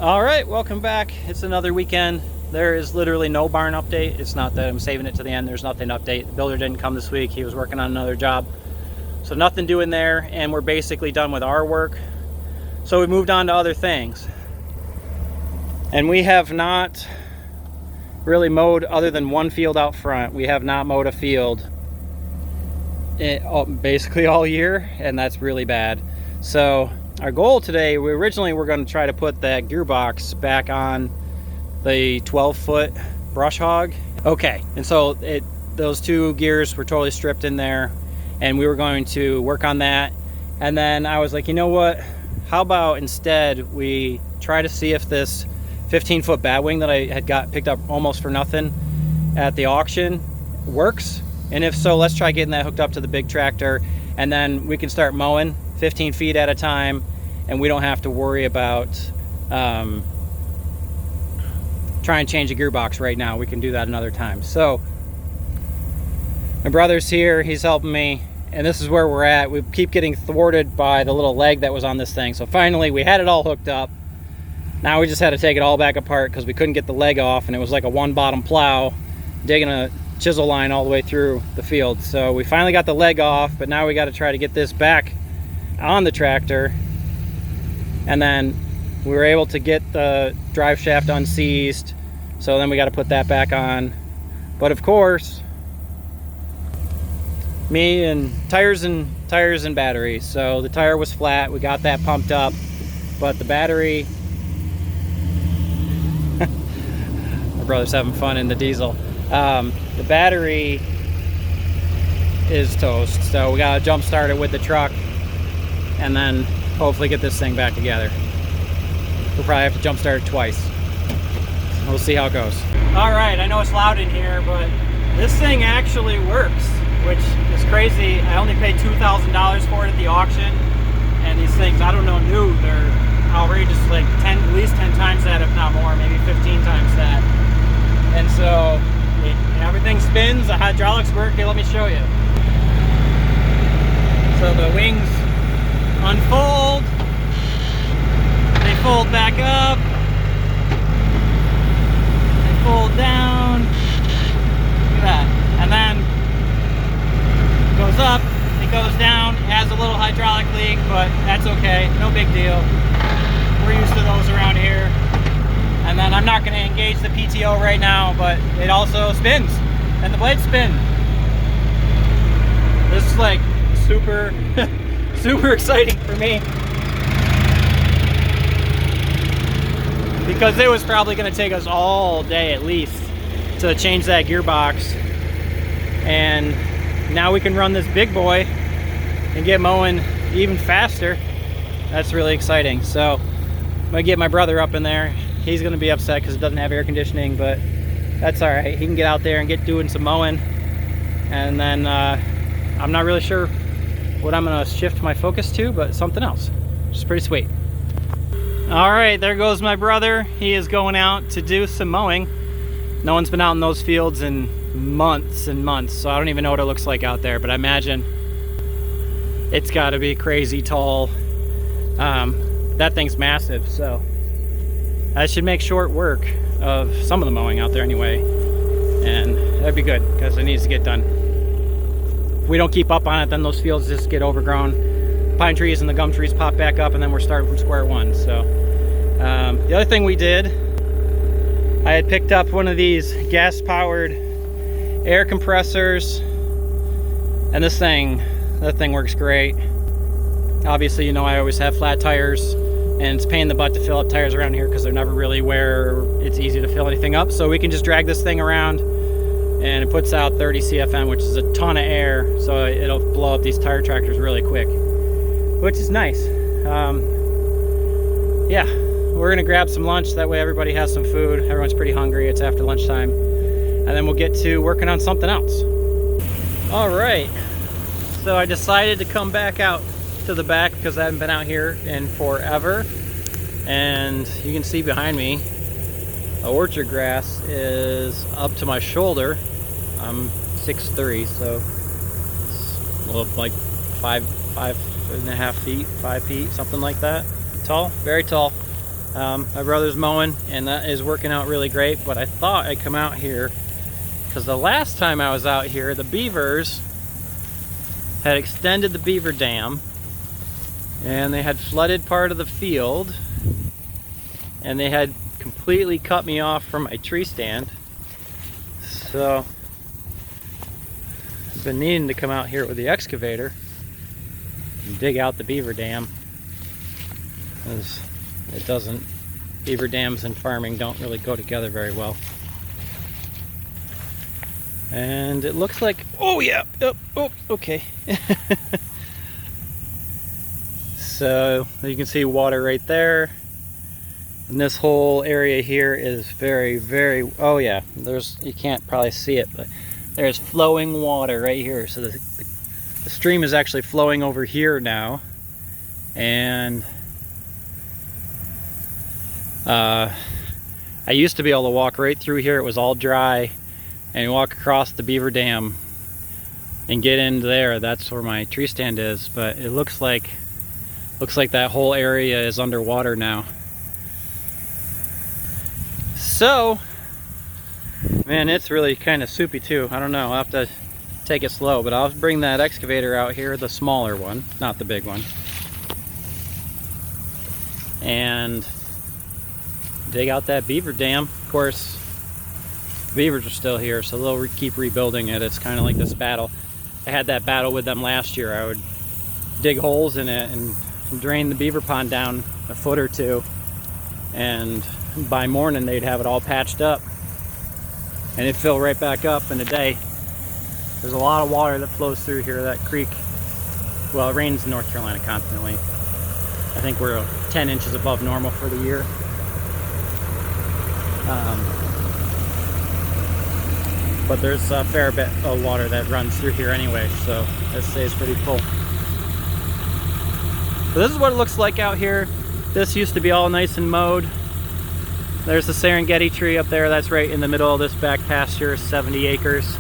All right, welcome back. It's another weekend. There is literally no barn update. It's not that I'm saving it to the end. There's nothing to update. The builder didn't come this week. He was working on another job. So nothing doing there, and we're basically done with our work. So we moved on to other things. And we have not really mowed, other than one field out front. We have not mowed a field basically all year, and that's really bad. So our goal today, we originally were going to try to put that gearbox back on the 12-foot brush hog. Okay, and so those two gears were totally stripped in there, and we were going to work on that. And then I was like, you know what? How about instead we try to see if this 15-foot batwing that I had got picked up almost for nothing at the auction works. And if so, let's try getting that hooked up to the big tractor, and then we can start mowing 15 feet at a time, and we don't have to worry about trying to change a gearbox right now. We can do that another time. So my brother's here, he's helping me, and this is where we're at. We keep getting thwarted by the little leg that was on this thing. So finally we had it all hooked up. Now we just had to take it all back apart because we couldn't get the leg off, and it was like a one bottom plow digging a chisel line all the way through the field. So we finally got the leg off, but now we got to try to get this back on the tractor. And then we were able to get the drive shaft unseized, so then we got to put that back on. But of course, me and tires and batteries. So the tire was flat, we got that pumped up, but the battery my brother's having fun in the diesel. The battery is toast, so we gotta jump start it with the truck and then hopefully get this thing back together. We'll probably have to jump start it twice. We'll see how it goes. All right, I know it's loud in here, but this thing actually works, which is crazy. I only paid $2,000 for it at the auction, and these things, I don't know, new, they're outrageous, like at least 10 times that, if not more, maybe 15 times that. And so everything spins, the hydraulics work. Here, let me show you. So the wings unfold, they fold back up, they fold down, look at that, and then it goes up, it goes down. It has a little hydraulic leak, but that's okay, no big deal. We're used to those around here. And then I'm not going to engage the PTO right now, but it also spins, and the blades spin. This is like super, super exciting for me, because it was probably going to take us all day at least to change that gearbox. And now we can run this big boy and get mowing even faster. That's really exciting. So I'm going to get my brother up in there. He's going to be upset because it doesn't have air conditioning, but that's all right. He can get out there and get doing some mowing. And then I'm not really sure what I'm going to shift my focus to, but something else, which is pretty sweet. All right, there goes my brother. He is going out to do some mowing. No one's been out in those fields in months and months, so I don't even know what it looks like out there, but I imagine it's got to be crazy tall. That thing's massive, so I should make short work of some of the mowing out there anyway, and that'd be good because it needs to get done. If we don't keep up on it, then those fields just get overgrown. Pine trees and the gum trees pop back up, and then we're starting from square one. So the other thing we did, I had picked up one of these gas-powered air compressors, and that thing works great. Obviously, you know, I always have flat tires, and it's a pain in the butt to fill up tires around here because they're never really where it's easy to fill anything up. So we can just drag this thing around, and it puts out 30 CFM, which is a ton of air, so it'll blow up these tire tractors really quick, which is nice. Yeah, we're gonna grab some lunch, that way everybody has some food. Everyone's pretty hungry, it's after lunchtime, and then we'll get to working on something else. All right, so I decided to come back out to the back because I haven't been out here in forever, and you can see behind me the orchard grass is up to my shoulder. I'm 6'3", so it's a little like 5.5 5 feet, something like that. Tall, very tall. My brother's mowing, and that is working out really great, but I thought I'd come out here because the last time I was out here, the beavers had extended the beaver dam, and they had flooded part of the field, and they had completely cut me off from my tree stand. So I've been needing to come out here with the excavator and dig out the beaver dam, because it doesn't, beaver dams and farming don't really go together very well. And it looks like, oh yeah, oh okay. So you can see water right there, and this whole area here is very, very, oh yeah, there's, you can't probably see it, but there's flowing water right here. So the stream is actually flowing over here now, and I used to be able to walk right through here. It was all dry, and walk across the beaver dam and get into there. That's where my tree stand is, but it looks like that whole area is underwater now. So, man, it's really kind of soupy too. I don't know, I'll have to take it slow, but I'll bring that excavator out here, the smaller one, not the big one, and dig out that beaver dam. Of course, beavers are still here, so they'll keep rebuilding it. It's kind of like this battle. I had that battle with them last year. I would dig holes in it and drain the beaver pond down a foot or two, and by morning they'd have it all patched up, and it'd fill right back up in a day. There's a lot of water that flows through here, that creek. Well, it rains in North Carolina constantly. I think we're 10 inches above normal for the year. But there's a fair bit of water that runs through here anyway, so it stays pretty full. So this is what it looks like out here. This used to be all nice and mowed. There's the Serengeti tree up there. That's right in the middle of this back pasture, 70 acres.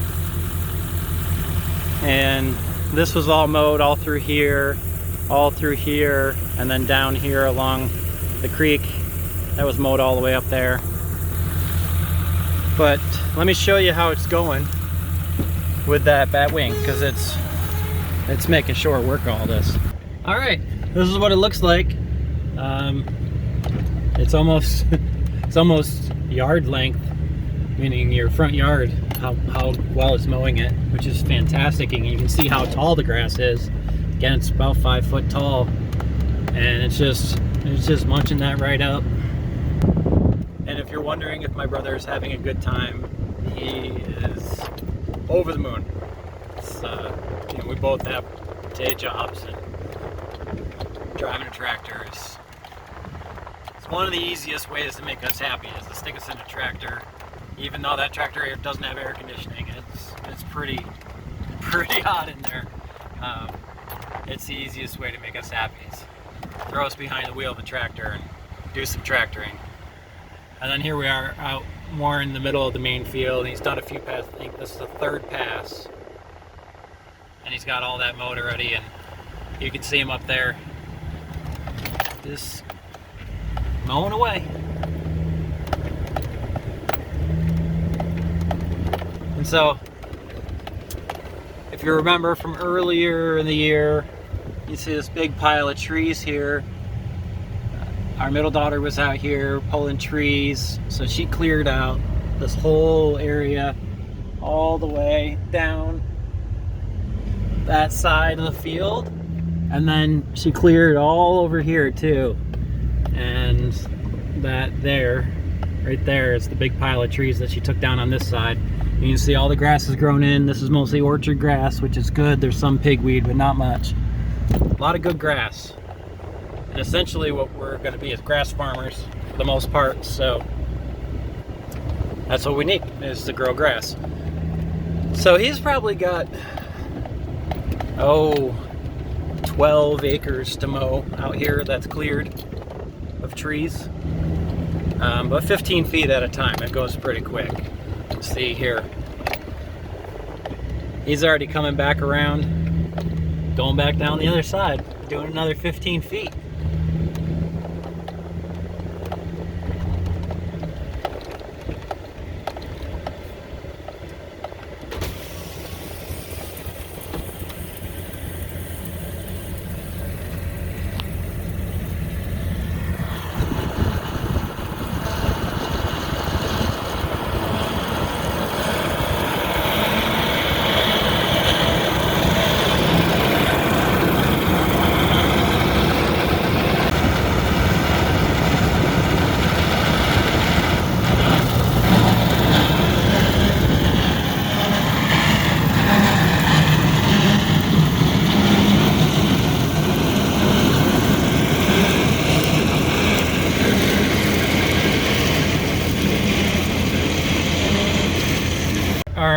And this was all mowed all through here, and then down here along the creek. That was mowed all the way up there. But let me show you how it's going with that bat wing, because it's making short work of all this. All right, this is what it looks like. It's almost yard length, meaning your front yard, how well it's mowing it, which is fantastic. And you can see how tall the grass is. Again, it's about 5 foot tall, and it's just munching that right up. And if you're wondering if my brother is having a good time, he is over the moon. It's, you know, we both have day jobs, and driving a tractor is one of the easiest ways to make us happy, is to stick us in a tractor. Even though that tractor doesn't have air conditioning, it's pretty hot in there. It's the easiest way to make us happy, is throw us behind the wheel of the tractor and do some tractoring. And then here we are out more in the middle of the main field, and he's done a few passes. I think this is the third pass, and he's got all that mowed already, and you can see him up there just mowing away. And so, if you remember from earlier in the year, you see this big pile of trees here. Our middle daughter was out here pulling trees, so she cleared out this whole area all the way down that side of the field, and then she cleared all over here too. And that there, right there, is the big pile of trees that she took down on this side. You can see all the grass is grown in. This is mostly orchard grass, which is good. There's some pigweed, but not much. A lot of good grass. And essentially what we're going to be is grass farmers for the most part, so that's what we need, is to grow grass. So he's probably got 12 acres to mow out here that's cleared of trees, but 15 feet at a time. It goes pretty quick. See here, he's already coming back around, going back down the other side, doing another 15 feet.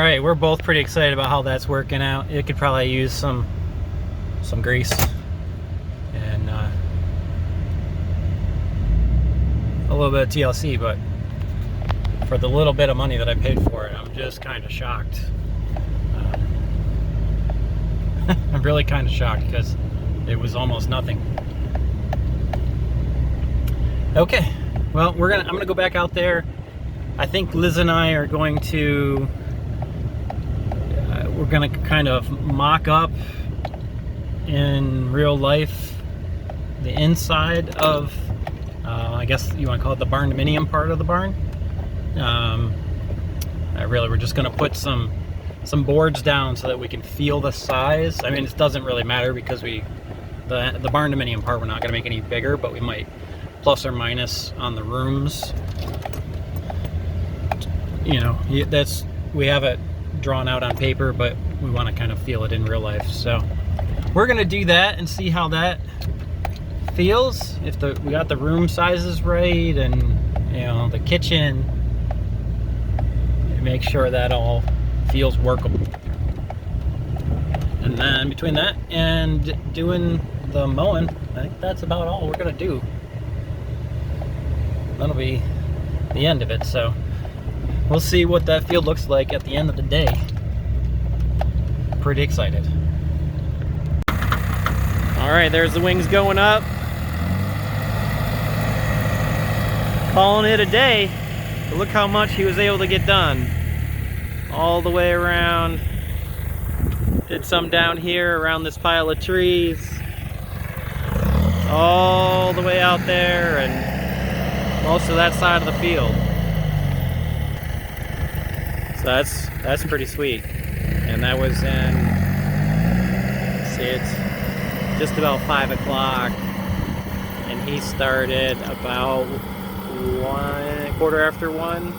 right, we're both pretty excited about how that's working out. It could probably use some grease and a little bit of TLC, but for the little bit of money that I paid for it, I'm just kind of shocked. I'm really kind of shocked because it was almost nothing. Okay, well, I'm gonna go back out there. I think Liz and I are going to we're gonna kind of mock up in real life the inside of I guess you want to call it the barndominium part of the barn. We're just gonna put some boards down so that we can feel the size. I mean, it doesn't really matter because the barndominium part we're not gonna make any bigger, but we might plus or minus on the rooms. You know, we have it drawn out on paper, but we want to kind of feel it in real life. So we're gonna do that and see how that feels. If we got the room sizes right, and you know, the kitchen, and make sure that all feels workable. And then between that and doing the mowing, I think that's about all we're gonna do. That'll be the end of it. So we'll see what that field looks like at the end of the day. Pretty excited. All right, there's the wings going up. Calling it a day, but look how much he was able to get done. All the way around. Did some down here around this pile of trees. All the way out there and most of that side of the field. So that's pretty sweet. And that was in, let's see, it's just about 5 o'clock, and he started about 1:15 after 1.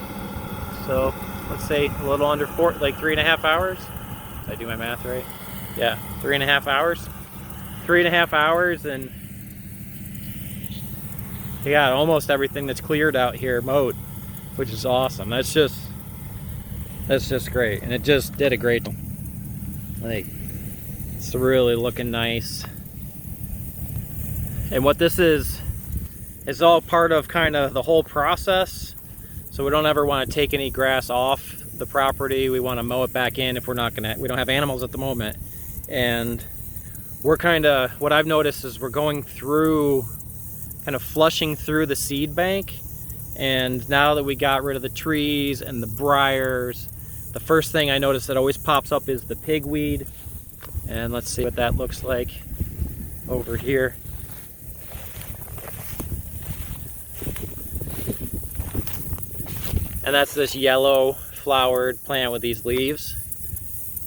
So let's say a little under 4, like 3.5 hours. Did I do my math right? Yeah, 3.5 hours. 3.5 hours, and he got almost everything that's cleared out here mowed, which is awesome. That's just great, and it just did a great, like, it's really looking nice. And what this is all part of kind of the whole process. So we don't ever want to take any grass off the property. We want to mow it back in if we don't have animals at the moment. And we're kind of, what I've noticed is we're going through, kind of flushing through the seed bank. And now that we got rid of the trees and the briars, the first thing I notice that always pops up is the pigweed. And let's see what that looks like over here. And that's this yellow flowered plant with these leaves.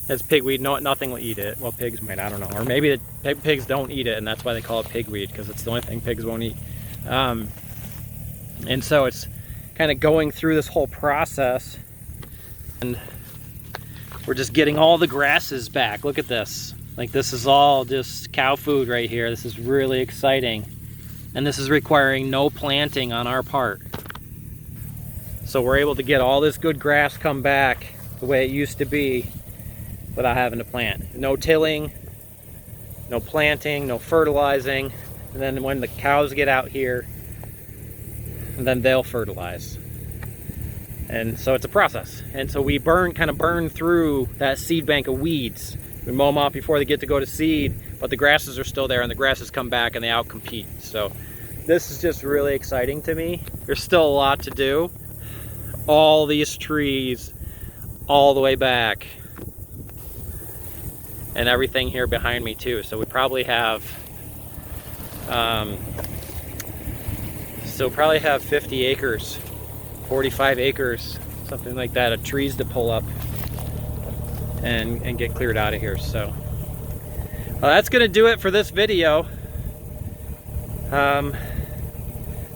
It's pigweed. No, nothing will eat it. Well, pigs might, I don't know. Or maybe the pigs don't eat it, and that's why they call it pigweed, because it's the only thing pigs won't eat. And so it's kind of going through this whole process, and we're just getting all the grasses back. Look at this. Like, this is all just cow food right here. This is really exciting. And this is requiring no planting on our part. So we're able to get all this good grass come back the way it used to be without having to plant. No tilling, no planting, no fertilizing. And then when the cows get out here, then they'll fertilize. And so it's a process. And so we kind of burn through that seed bank of weeds. We mow them off before they get to go to seed, but the grasses are still there, and the grasses come back and they outcompete. So this is just really exciting to me. There's still a lot to do. All these trees all the way back, and everything here behind me too. So we probably have 50 acres, 45 acres, something like that, of trees to pull up and get cleared out of here. So that's gonna do it for this video.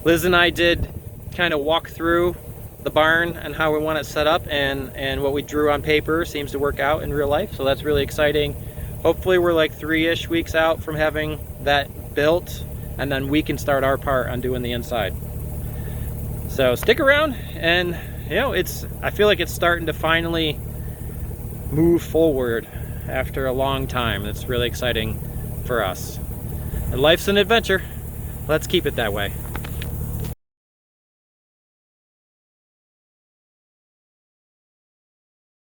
Liz and I did kind of walk through the barn and how we want it set up, and what we drew on paper seems to work out in real life, so that's really exciting. Hopefully we're like 3-ish weeks out from having that built, and then we can start our part on doing the inside. So stick around, and you know, I feel like it's starting to finally move forward after a long time. It's really exciting for us. And life's an adventure. Let's keep it that way.